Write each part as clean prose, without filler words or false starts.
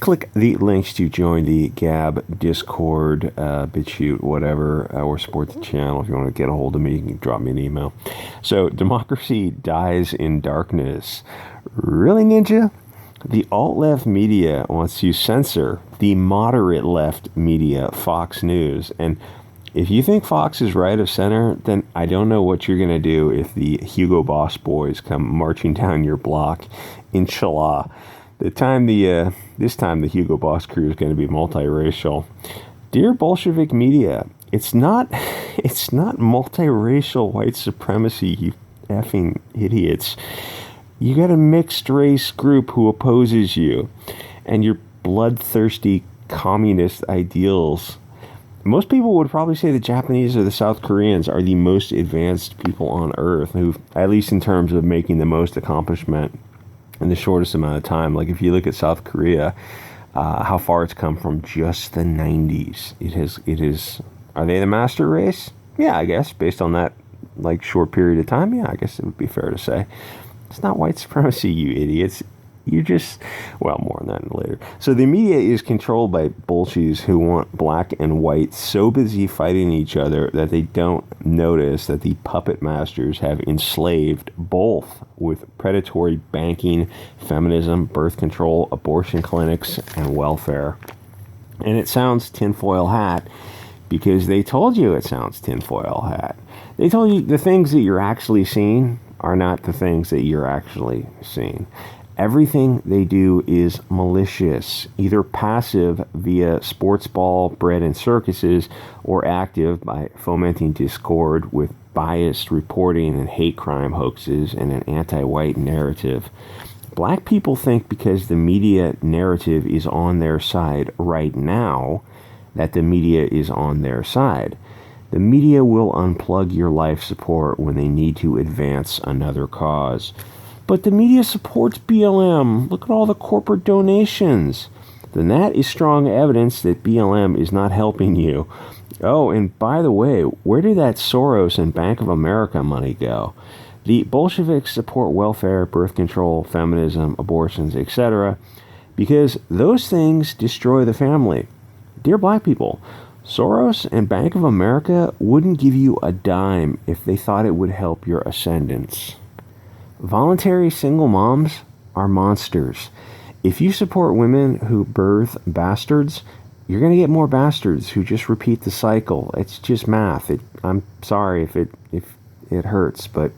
Click the links to join the Gab, Discord, Bitchute, whatever, or support the channel. If you want to get a hold of me, you can drop me an email. So, democracy dies in darkness. Really, Ninja? The alt-left media wants to censor the moderate-left media, Fox News. And if you think Fox is right of center, then I don't know what you're going to do if the Hugo Boss boys come marching down your block. Inshallah. This time the Hugo Boss crew is going to be multiracial. Dear Bolshevik media, it's not multiracial white supremacy, you effing idiots. You got a mixed race group who opposes you and your bloodthirsty communist ideals. Most people would probably say the Japanese or the South Koreans are the most advanced people on earth, who, at least in terms of making the most accomplishment in the shortest amount of time. Like if you look at South Korea, how far it's come from just the 90s. It is. Are they the master race? Yeah, I guess based on that like short period of time. Yeah, I guess it would be fair to say. It's not white supremacy, you idiots. You just, well, more on that later. So the media is controlled by bullshies who want black and white so busy fighting each other that they don't notice that the puppet masters have enslaved both with predatory banking, feminism, birth control, abortion clinics, and welfare. And it sounds tinfoil hat because they told you it sounds tinfoil hat. They told you the things that you're actually seeing are not the things that you're actually seeing. Everything they do is malicious, either passive via sports ball, bread, and circuses, or active by fomenting discord with biased reporting and hate crime hoaxes and an anti-white narrative. Black people think because the media narrative is on their side right now, that the media is on their side. The media will unplug your life support when they need to advance another cause. But the media supports BLM. Look at all the corporate donations. Then that is strong evidence that BLM is not helping you. Oh, and by the way, where did that Soros and Bank of America money go? The Bolsheviks support welfare, birth control, feminism, abortions, etc. because those things destroy the family. Dear black people, Soros and Bank of America wouldn't give you a dime if they thought it would help your ascendance. Voluntary single moms are monsters. If you support women who birth bastards, you're going to get more bastards who just repeat the cycle. It's just math. I'm sorry if it hurts, but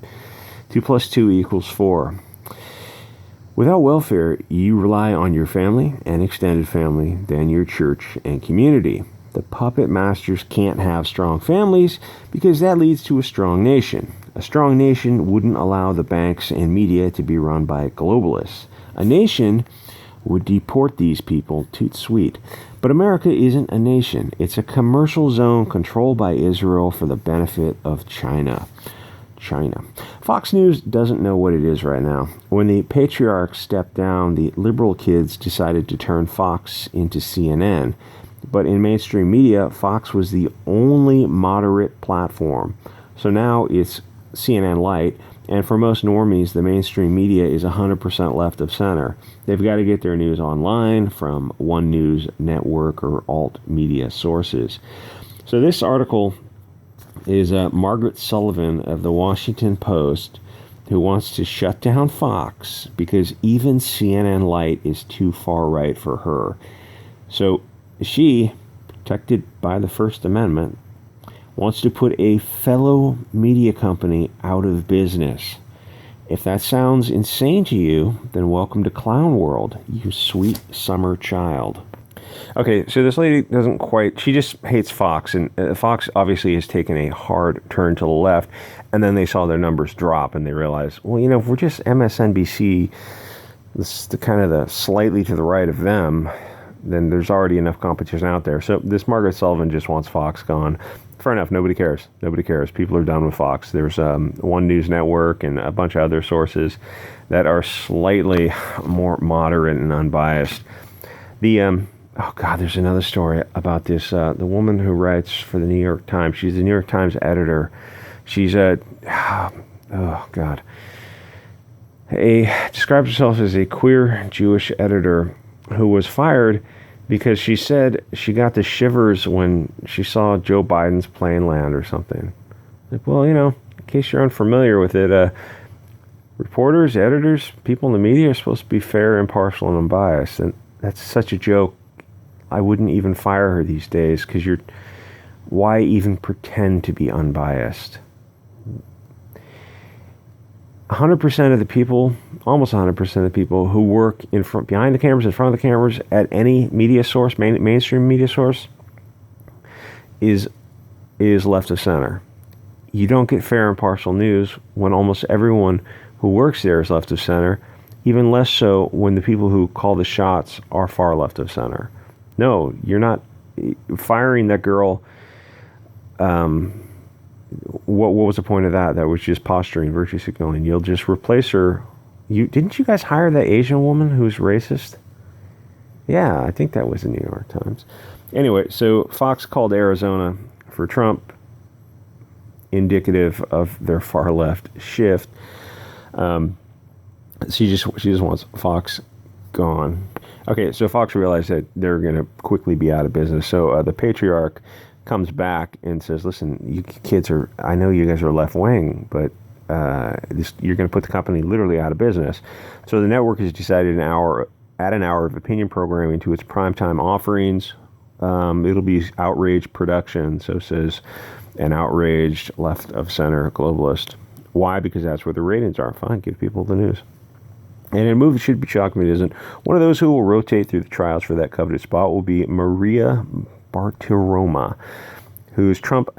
2 + 2 = 4. Without welfare, you rely on your family and extended family, then your church and community. The puppet masters can't have strong families because that leads to a strong nation. A strong nation wouldn't allow the banks and media to be run by globalists. A nation would deport these people, toot sweet. But America isn't a nation. It's a commercial zone controlled by Israel for the benefit of China. Fox News doesn't know what it is right now. When the patriarch stepped down, the liberal kids decided to turn Fox into CNN. But in mainstream media, Fox was the only moderate platform. So now it's CNN Light, and for most normies, the mainstream media is 100% left of center. They've got to get their news online from One News Network or alt media sources. So this article is Margaret Sullivan of the Washington Post, who wants to shut down Fox because even CNN Light is too far right for her. So she, protected by the First Amendment, wants to put a fellow media company out of business. If that sounds insane to you, then welcome to Clown World, you sweet summer child. Okay, so this lady doesn't quite, she just hates Fox, and Fox obviously has taken a hard turn to the left, and then they saw their numbers drop, and they realized, well, you know, if we're just MSNBC, this is the kind of the slightly to the right of them, then there's already enough competition out there. So this Margaret Sullivan just wants Fox gone. Fair enough, nobody cares. Nobody cares. People are done with Fox. There's One News Network and a bunch of other sources that are slightly more moderate and unbiased. Oh God, there's another story about this. The woman who writes for the New York Times. She's the New York Times editor. She's describes herself as a queer Jewish editor. who was fired because she said she got the shivers when she saw Joe Biden's plane land or something. Like, well, in case you're unfamiliar with it, reporters, editors, people in the media are supposed to be fair, impartial, and unbiased. And that's such a joke. I wouldn't even fire her these days because why even pretend to be unbiased? 100% of the people, almost 100% of the people who work behind the cameras, in front of the cameras, at any media source, mainstream media source, is left of center. You don't get fair, impartial news when almost everyone who works there is left of center, even less so when the people who call the shots are far left of center. No, you're not firing that girl. What was the point of that? That was just posturing, virtue signaling. You'll just replace her. Didn't you guys hire that Asian woman who's racist? Yeah, I think that was the New York Times. Anyway, so Fox called Arizona for Trump, indicative of their far left shift. She just wants Fox gone. Okay, so Fox realized that they're going to quickly be out of business. So the patriarch comes back and says, listen, you kids I know you guys are left wing, but you're going to put the company literally out of business. So the network has decided add an hour of opinion programming to its primetime offerings. It'll be outrage production, so says an outraged left of center globalist. Why? Because that's where the ratings are. Fine, give people the news. And in a movie, should be shocking if it isn't. One of those who will rotate through the trials for that coveted spot will be Maria Bartiromo, whose Trump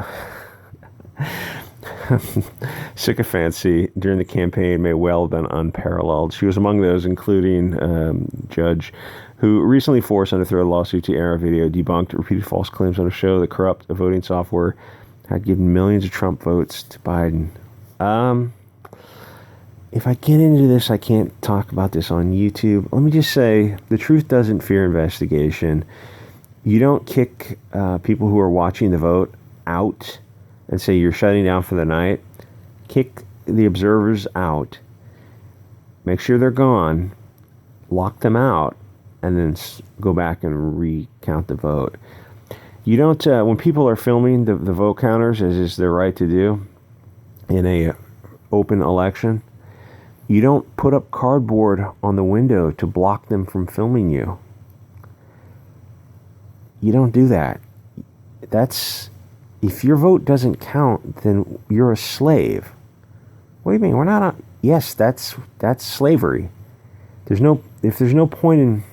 sycophancy during the campaign may well have been unparalleled. She was among those, including Judge, who recently forced under threat a lawsuit to air a video debunked repeated false claims on a show that corrupt voting software had given millions of Trump votes to Biden. If I get into this, I can't talk about this on YouTube. Let me just say, the truth doesn't fear investigation. You don't kick people who are watching the vote out and say you're shutting down for the night. Kick the observers out. Make sure they're gone. Lock them out. And then go back and recount the vote. You don't, when people are filming the vote counters, as is their right to do in a open election, you don't put up cardboard on the window to block them from filming you. You don't do that. If your vote doesn't count, then you're a slave. What do you mean? We're not on. Yes, that's slavery. If there's no point in,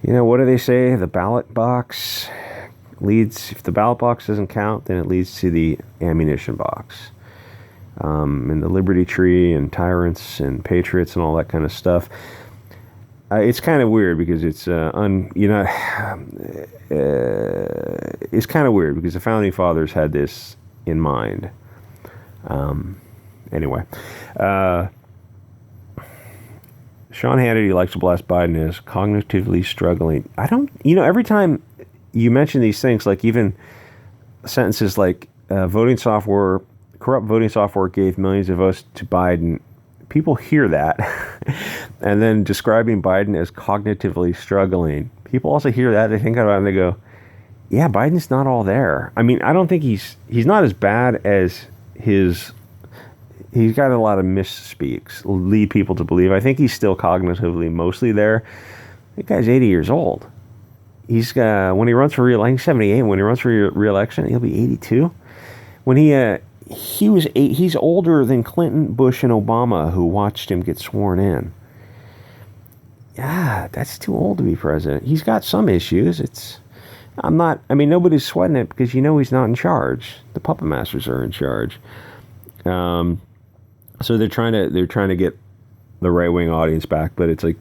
what do they say? The ballot box leads, if the ballot box doesn't count, then it leads to the ammunition box. And the Liberty Tree and tyrants and patriots and all that kind of stuff. It's kind of weird because it's it's kind of weird because the founding fathers had this in mind. Anyway, Sean Hannity likes to blast Biden as cognitively struggling. I don't, every time you mention these things, like even sentences like corrupt voting software gave millions of votes to Biden, people hear that. And then describing Biden as cognitively struggling, people also hear that, they think about it and they go, yeah, Biden's not all there. I mean, I don't think he's not as bad as he's got a lot of misspeaks, lead people to believe. I think he's still cognitively mostly there. That guy's 80 years old. He's when he runs for re-election, he's 78. When he runs for re-election, he'll be 82. When he's older than Clinton, Bush, and Obama, who watched him get sworn in. Yeah, that's too old to be president. He's got some issues. Nobody's sweating it because he's not in charge. The puppet masters are in charge. So they're trying to get the right-wing audience back, but it's like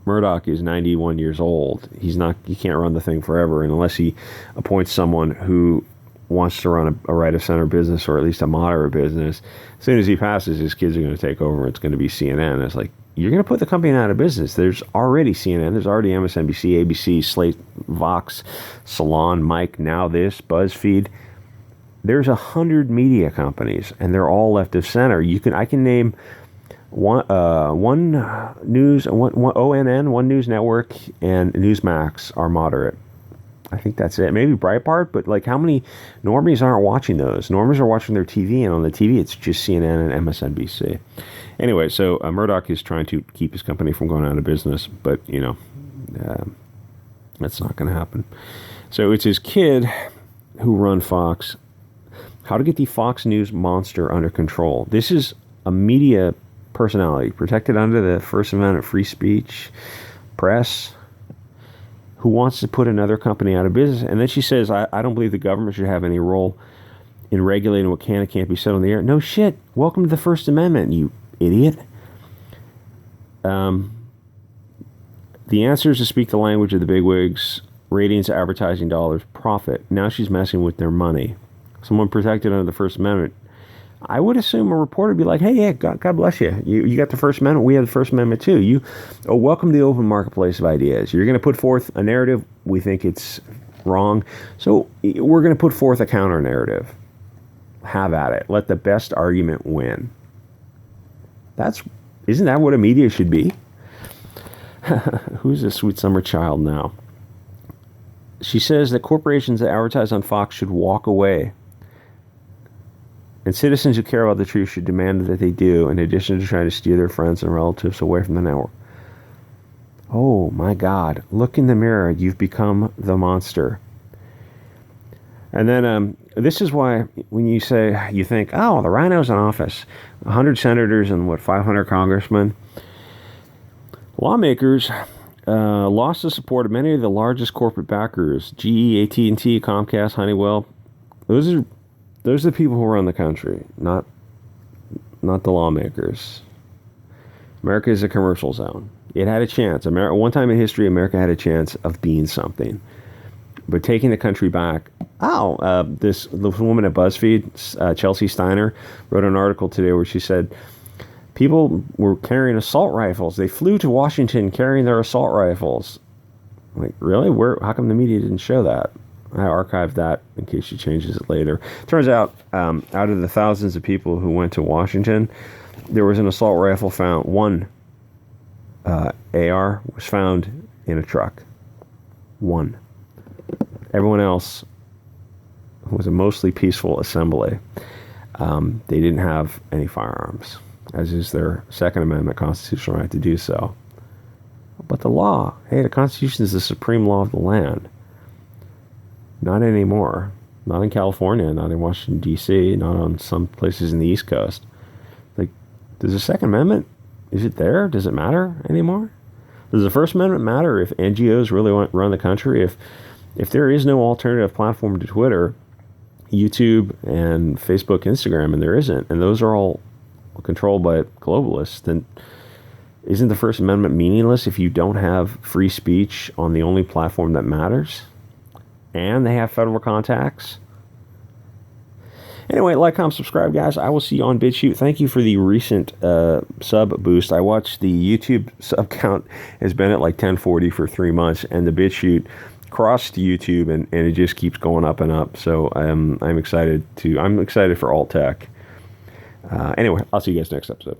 Murdoch is 91 years old. He can't run the thing forever, and unless he appoints someone who wants to run a right-of-center business, or at least a moderate business, as soon as he passes, his kids are going to take over. It's going to be CNN. It's like, you're going to put the company out of business. There's already CNN. There's already MSNBC, ABC, Slate, Vox, Salon, Mike, Now This, BuzzFeed. There's 100 media companies, and they're all left of center. I can name One News, one ONN, One News Network, and Newsmax are moderate. I think that's it. Maybe Breitbart, but like how many normies aren't watching those? Normies are watching their TV, and on the TV it's just CNN and MSNBC. Anyway, so Murdoch is trying to keep his company from going out of business, but, you know, that's not going to happen. So it's his kid who run Fox. How to get the Fox News monster under control. This is a media personality protected under the First Amendment free speech press who wants to put another company out of business. And then she says, I don't believe the government should have any role in regulating what can and can't be said on the air. No shit. Welcome to the First Amendment, you idiot. The answer is to speak the language of the bigwigs, ratings, advertising dollars, profit. Now she's messing with their money. Someone protected under the First Amendment. I would assume a reporter would be like, hey, yeah, God bless you. You got the First Amendment. We have the First Amendment too. Welcome to the open marketplace of ideas. You're going to put forth a narrative. We think it's wrong. So we're going to put forth a counter narrative. Have at it. Let the best argument win. Isn't that what a media should be? Who's this sweet summer child now? She says that corporations that advertise on Fox should walk away. And citizens who care about the truth should demand that they do, in addition to trying to steer their friends and relatives away from the network. Oh my God. Look in the mirror. You've become the monster. And then this is why when you think, oh, the rhino's in office, 100 senators and 500 congressmen. Lawmakers lost the support of many of the largest corporate backers, GE, AT&T, Comcast, Honeywell. Those are the people who run the country, not the lawmakers. America is a commercial zone. It had a chance. One time in history, America had a chance of being something. But taking the country back, this woman at BuzzFeed, Chelsea Steiner, wrote an article today where she said people were carrying assault rifles. They flew to Washington carrying their assault rifles. Like, really? How come the media didn't show that? I archived that in case she changes it later. Turns out, out of the thousands of people who went to Washington, there was an assault rifle found. One AR was found in a truck. One. Everyone else was a mostly peaceful assembly. They didn't have any firearms, as is their Second Amendment constitutional right to do so. But the law, the Constitution is the supreme law of the land. Not anymore. Not in California, not in Washington, D.C., not on some places in the East Coast. Like, does the Second Amendment, is it there? Does it matter anymore? Does the First Amendment matter if NGOs really run the country? If there is no alternative platform to Twitter, YouTube, and Facebook, Instagram, and there isn't, and those are all controlled by globalists, then isn't the First Amendment meaningless if you don't have free speech on the only platform that matters? And they have federal contacts? Anyway, like, comment, subscribe, guys. I will see you on Bitchute. Thank you for the recent sub boost. I watched the YouTube sub count has been at like 1040 for 3 months, and the Bitchute crossed YouTube, and it just keeps going up and up. So I'm excited for alt tech. Anyway, I'll see you guys next episode.